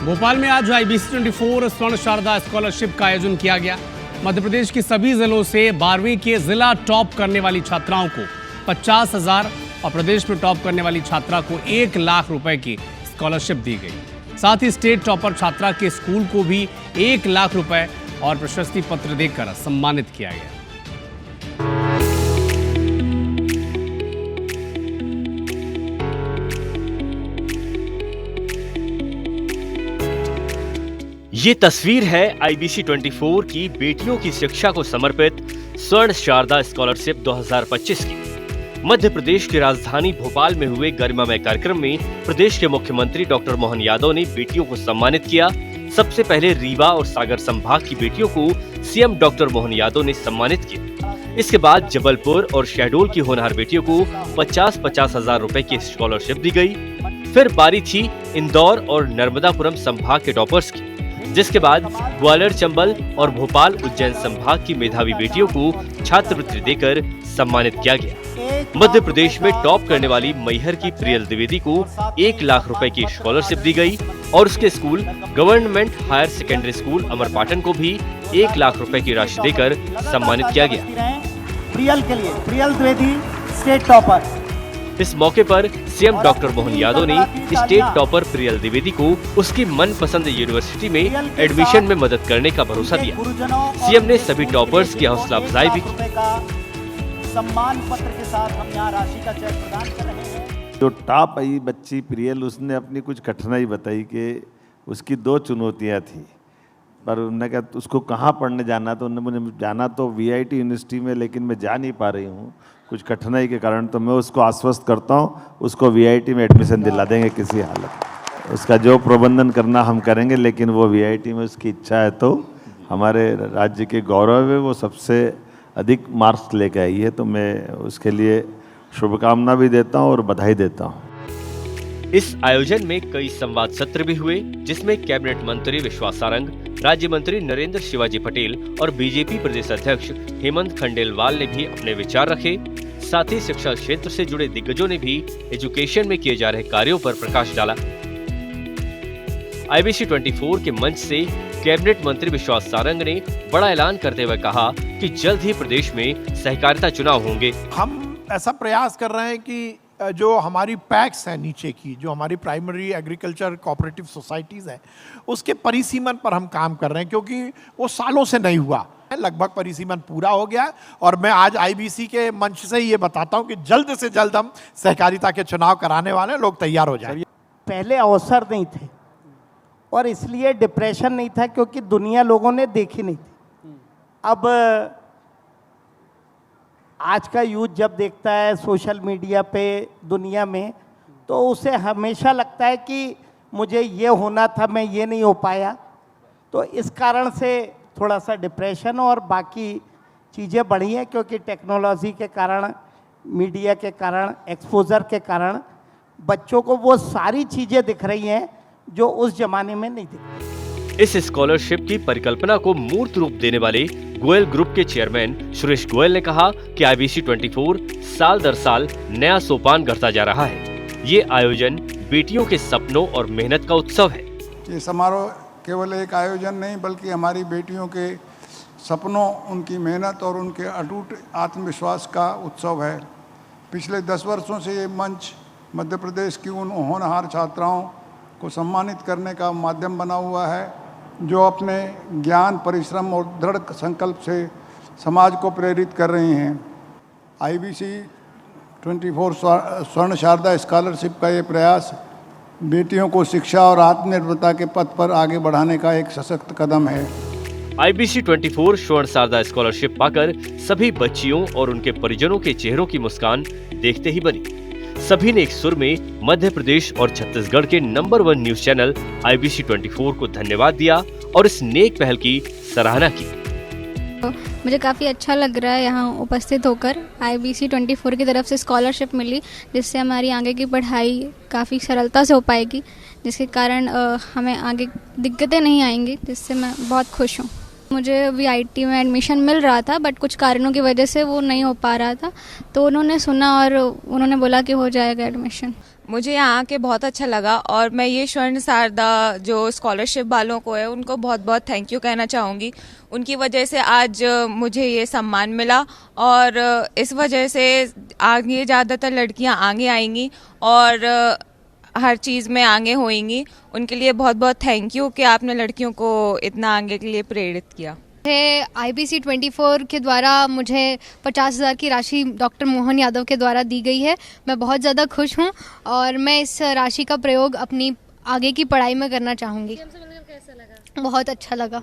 भोपाल में आज IBC 24 स्वर्ण शारदा स्कॉलरशिप का आयोजन किया गया। मध्य प्रदेश की सभी जिलों से 12वीं के जिला टॉप करने वाली छात्राओं को 50,000 और प्रदेश में टॉप करने वाली छात्रा को 1 लाख रुपए की स्कॉलरशिप दी गई। साथ ही स्टेट टॉपर छात्रा के स्कूल को भी 1 लाख रुपए और प्रशस्ति पत्र देकर सम्मानित किया गया। ये तस्वीर है IBC 24 की बेटियों की शिक्षा को समर्पित स्वर्ण शारदा स्कॉलरशिप 2025 की। मध्य प्रदेश की राजधानी भोपाल में हुए गरिमामय कार्यक्रम में प्रदेश के मुख्यमंत्री डॉक्टर मोहन यादव ने बेटियों को सम्मानित किया। सबसे पहले रीवा और सागर संभाग की बेटियों को CM डॉक्टर मोहन यादव ने सम्मानित किया। इसके बाद जबलपुर और शहडोल की होनहार बेटियों को 50-50 हजार रुपए की स्कॉलरशिप दी गई। फिर बारी थी इंदौर और नर्मदापुरम संभाग के टॉपर्स की, जिसके बाद ग्वालियर, चंबल और भोपाल, उज्जैन संभाग की मेधावी बेटियों को छात्रवृत्ति देकर सम्मानित किया गया। मध्य प्रदेश में टॉप करने वाली मैहर की प्रियल द्विवेदी को 1 लाख रुपए की स्कॉलरशिप दी गई और उसके school government higher secondary school Amarpatan को भी 1 लाख रुपए की राशि देकर सम्मानित किया गया। प्रियल के लिए प्रियल द्विवेदी स्टेट टॉपर। इस मौके पर CM डॉक्टर मोहन यादव ने स्टेट टॉपर प्रियल द्विवेदी को उसकी मनपसंद यूनिवर्सिटी में एडमिशन में मदद करने का भरोसा दिया। CM ने सभी टॉपर्स की हौसला अफजाई भी की। सम्मान पत्र के साथ हम यहाँ राशि का चेक प्रदान कर रहे हैं। जो टॉप आई बच्ची प्रियल, उसने अपनी कुछ कठिनाई बताई कि उसकी 2 चुनौतियाँ थी, पर उन्होंने कहा उसको कहाँ पढ़ने जाना, तो उन्होंने मुझे जाना तो VIT यूनिवर्सिटी में, लेकिन मैं जा नहीं पा रही हूँ कुछ कठिनाई के कारण। तो मैं उसको आश्वस्त करता हूँ, उसको VIT में एडमिशन दिला देंगे किसी हालत में। उसका जो प्रबंधन करना हम करेंगे, लेकिन वो VIT में उसकी इच्छा है तो हमारे राज्य के गौरव है, वो सबसे अधिक मार्क्स लेके आई है, तो मैं उसके लिए शुभकामना भी देता हूँ और बधाई देता हूँ। इस आयोजन में कई संवाद सत्र भी हुए, जिसमें कैबिनेट मंत्री विश्वास सारंग, राज्य मंत्री नरेंद्र शिवाजी पटेल और बीजेपी प्रदेश अध्यक्ष हेमंत खंडेलवाल ने भी अपने विचार रखे। साथ ही शिक्षा क्षेत्र से जुड़े दिग्गजों ने भी एजुकेशन में किए जा रहे कार्यों पर प्रकाश डाला। IBC 24 के मंच से कैबिनेट मंत्री विश्वास सारंग ने बड़ा ऐलान करते हुए कहा कि जल्द ही प्रदेश में सहकारिता चुनाव होंगे। हम ऐसा प्रयास कर रहे हैं कि जो हमारी पैक्स है नीचे की, जो हमारी प्राइमरी एग्रीकल्चर कोऑपरेटिव सोसाइटीज़ है, उसके परिसीमन पर हम काम कर रहे हैं, क्योंकि वो सालों से नहीं हुआ। लगभग परिसीमन पूरा हो गया और मैं आज IBC के मंच से ये बताता हूँ कि जल्द से जल्द हम सहकारिता के चुनाव कराने वाले हैं, लोग तैयार हो जाए। पहले अवसर नहीं थे और इसलिए डिप्रेशन नहीं था, क्योंकि दुनिया लोगों ने देखी नहीं थी। अब आज का यूथ जब देखता है सोशल मीडिया पे दुनिया में, तो उसे हमेशा लगता है कि मुझे ये होना था, मैं ये नहीं हो पाया। तो इस कारण से थोड़ा सा डिप्रेशन और बाकी चीज़ें बढ़ी हैं, क्योंकि टेक्नोलॉजी के कारण, मीडिया के कारण, एक्सपोजर के कारण बच्चों को वो सारी चीज़ें दिख रही हैं जो उस जमाने में नहीं दिखती। इस स्कॉलरशिप की परिकल्पना को मूर्त रूप देने वाले गोयल ग्रुप के चेयरमैन सुरेश गोयल ने कहा कि IBC 24 साल दर साल नया सोपान गढ़ता जा रहा है। ये आयोजन बेटियों के सपनों और मेहनत का उत्सव है। ये समारोह केवल एक आयोजन नहीं, बल्कि हमारी बेटियों के सपनों, उनकी मेहनत और उनके अटूट आत्मविश्वास का उत्सव है। पिछले 10 वर्षों से ये मंच मध्य प्रदेश की उन होनहार छात्राओं को सम्मानित करने का माध्यम बना हुआ है, जो अपने ज्ञान, परिश्रम और दृढ़ संकल्प से समाज को प्रेरित कर रही हैं। IBC 24 स्वर्ण शारदा स्कॉलरशिप का ये प्रयास बेटियों को शिक्षा और आत्मनिर्भरता के पथ पर आगे बढ़ाने का एक सशक्त कदम है। IBC 24 स्वर्ण शारदा स्कॉलरशिप पाकर सभी बच्चियों और उनके परिजनों के चेहरों की मुस्कान देखते ही बनी। सभी ने एक सुर में मध्य प्रदेश और छत्तीसगढ़ के नंबर 1 न्यूज चैनल IBC 24 को धन्यवाद दिया और इस नेक पहल की सराहना की। मुझे काफ़ी अच्छा लग रहा है यहाँ उपस्थित होकर। IBC 24 की तरफ से स्कॉलरशिप मिली, जिससे हमारी आगे की पढ़ाई काफ़ी सरलता से हो पाएगी, जिसके कारण हमें आगे दिक्कतें नहीं आएंगी, जिससे मैं बहुत खुश हूँ। मुझे VIT में एडमिशन मिल रहा था, बट कुछ कारणों की वजह से वो नहीं हो पा रहा था, तो उन्होंने सुना और उन्होंने बोला कि हो जाएगा एडमिशन। मुझे यहाँ आके बहुत अच्छा लगा और मैं ये स्वर्ण शारदा जो स्कॉलरशिप वालों को है उनको बहुत बहुत थैंक यू कहना चाहूँगी। उनकी वजह से आज मुझे ये सम्मान मिला और इस वजह से आगे ज़्यादातर लड़कियाँ आगे आएंगी और हर चीज़ में आगे होएंगी। उनके लिए बहुत बहुत थैंक यू कि आपने लड़कियों को इतना आगे के लिए प्रेरित किया। IBC 24 के द्वारा मुझे 50,000 की राशि डॉक्टर मोहन यादव के द्वारा दी गई है। मैं बहुत ज़्यादा खुश हूँ और मैं इस राशि का प्रयोग अपनी आगे की पढ़ाई में करना चाहूँगी। कैसा लगा? बहुत अच्छा लगा।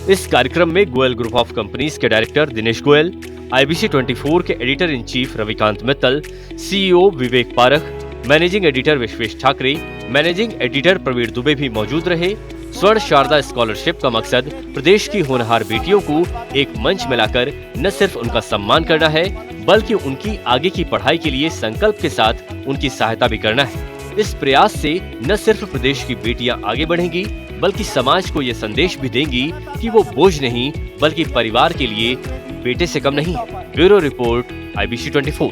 इस कार्यक्रम में गोयल ग्रुप ऑफ कंपनीज के डायरेक्टर दिनेश गोयल, IBC 24 के editor in chief Ravikant Mittal, CEO Vivek Parakh, managing editor Vishwesh Thakre, managing editor Praveen Dubey भी मौजूद रहे। स्वर्ण शारदा स्कॉलरशिप का मकसद प्रदेश की होनहार बेटियों को एक मंच में लाकर न सिर्फ उनका सम्मान करना है, बल्कि उनकी आगे की पढ़ाई के लिए संकल्प के साथ उनकी सहायता भी करना है। इस प्रयास से न सिर्फ प्रदेश की बेटियां आगे बढ़ेंगी, बल्कि समाज को ये संदेश भी देंगी कि वो बोझ नहीं, बल्कि परिवार के लिए बेटे से कम नहीं। Bureau report, IBC 24।